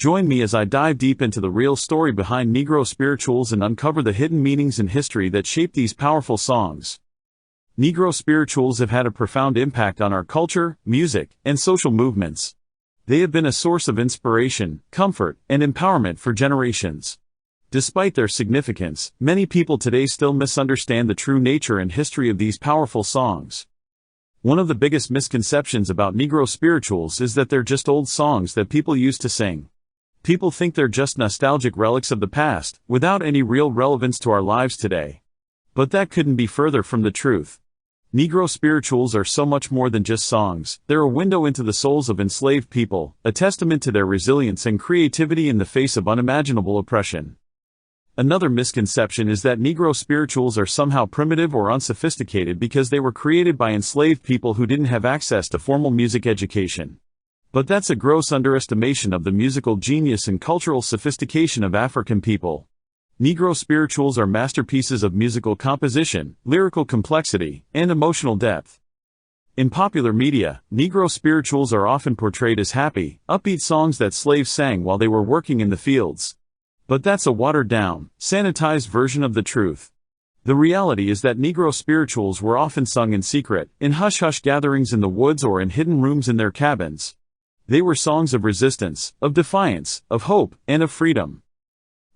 Join me as I dive deep into the real story behind Negro spirituals and uncover the hidden meanings and history that shape these powerful songs. Negro spirituals have had a profound impact on our culture, music, and social movements. They have been a source of inspiration, comfort, and empowerment for generations. Despite their significance, many people today still misunderstand the true nature and history of these powerful songs. One of the biggest misconceptions about Negro spirituals is that they're just old songs that people used to sing. People think they're just nostalgic relics of the past, without any real relevance to our lives today. But that couldn't be further from the truth. Negro spirituals are so much more than just songs. They're a window into the souls of enslaved people, a testament to their resilience and creativity in the face of unimaginable oppression. Another misconception is that Negro spirituals are somehow primitive or unsophisticated because they were created by enslaved people who didn't have access to formal music education. But that's a gross underestimation of the musical genius and cultural sophistication of African people. Negro spirituals are masterpieces of musical composition, lyrical complexity, and emotional depth. In popular media, Negro spirituals are often portrayed as happy, upbeat songs that slaves sang while they were working in the fields. But that's a watered-down, sanitized version of the truth. The reality is that Negro spirituals were often sung in secret, in hush-hush gatherings in the woods or in hidden rooms in their cabins. They were songs of resistance, of defiance, of hope, and of freedom.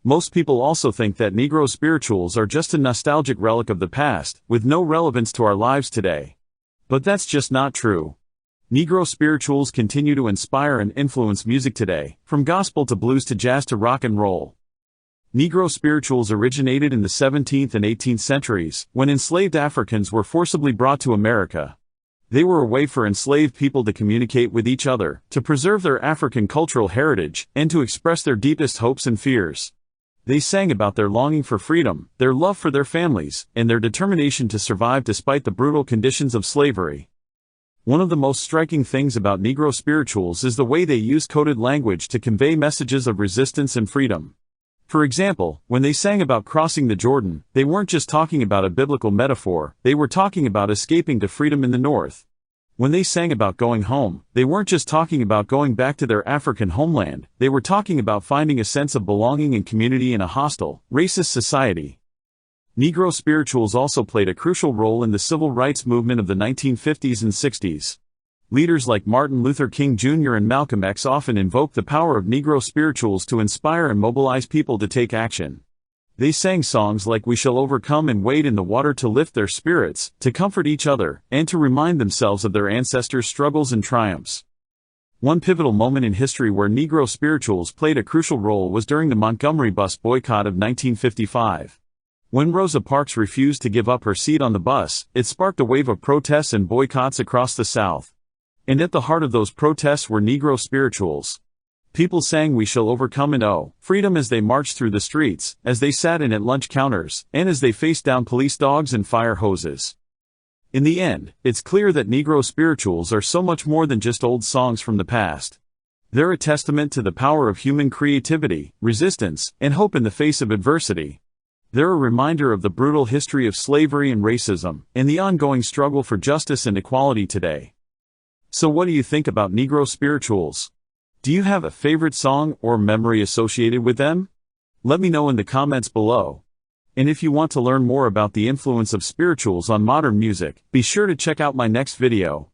Most people also think that Negro spirituals are just a nostalgic relic of the past, with no relevance to our lives today. But that's just not true. Negro spirituals continue to inspire and influence music today, from gospel to blues to jazz to rock and roll. Negro spirituals originated in the 17th and 18th centuries, when enslaved Africans were forcibly brought to America. They were a way for enslaved people to communicate with each other, to preserve their African cultural heritage, and to express their deepest hopes and fears. They sang about their longing for freedom, their love for their families, and their determination to survive despite the brutal conditions of slavery. One of the most striking things about Negro spirituals is the way they use coded language to convey messages of resistance and freedom. For example, when they sang about crossing the Jordan, they weren't just talking about a biblical metaphor, they were talking about escaping to freedom in the North. When they sang about going home, they weren't just talking about going back to their African homeland, they were talking about finding a sense of belonging and community in a hostile, racist society. Negro spirituals also played a crucial role in the civil rights movement of the 1950s and 60s. Leaders like Martin Luther King Jr. and Malcolm X often invoked the power of Negro spirituals to inspire and mobilize people to take action. They sang songs like "We Shall Overcome" and "Wade in the Water" to lift their spirits, to comfort each other, and to remind themselves of their ancestors' struggles and triumphs. One pivotal moment in history where Negro spirituals played a crucial role was during the Montgomery bus boycott of 1955. When Rosa Parks refused to give up her seat on the bus, it sparked a wave of protests and boycotts across the South. And at the heart of those protests were Negro spirituals. People sang "We Shall Overcome" and "Oh, Freedom" as they marched through the streets, as they sat in at lunch counters, and as they faced down police dogs and fire hoses. In the end, it's clear that Negro spirituals are so much more than just old songs from the past. They're a testament to the power of human creativity, resistance, and hope in the face of adversity. They're a reminder of the brutal history of slavery and racism, and the ongoing struggle for justice and equality today. So what do you think about Negro spirituals? Do you have a favorite song or memory associated with them? Let me know in the comments below. And if you want to learn more about the influence of spirituals on modern music, be sure to check out my next video.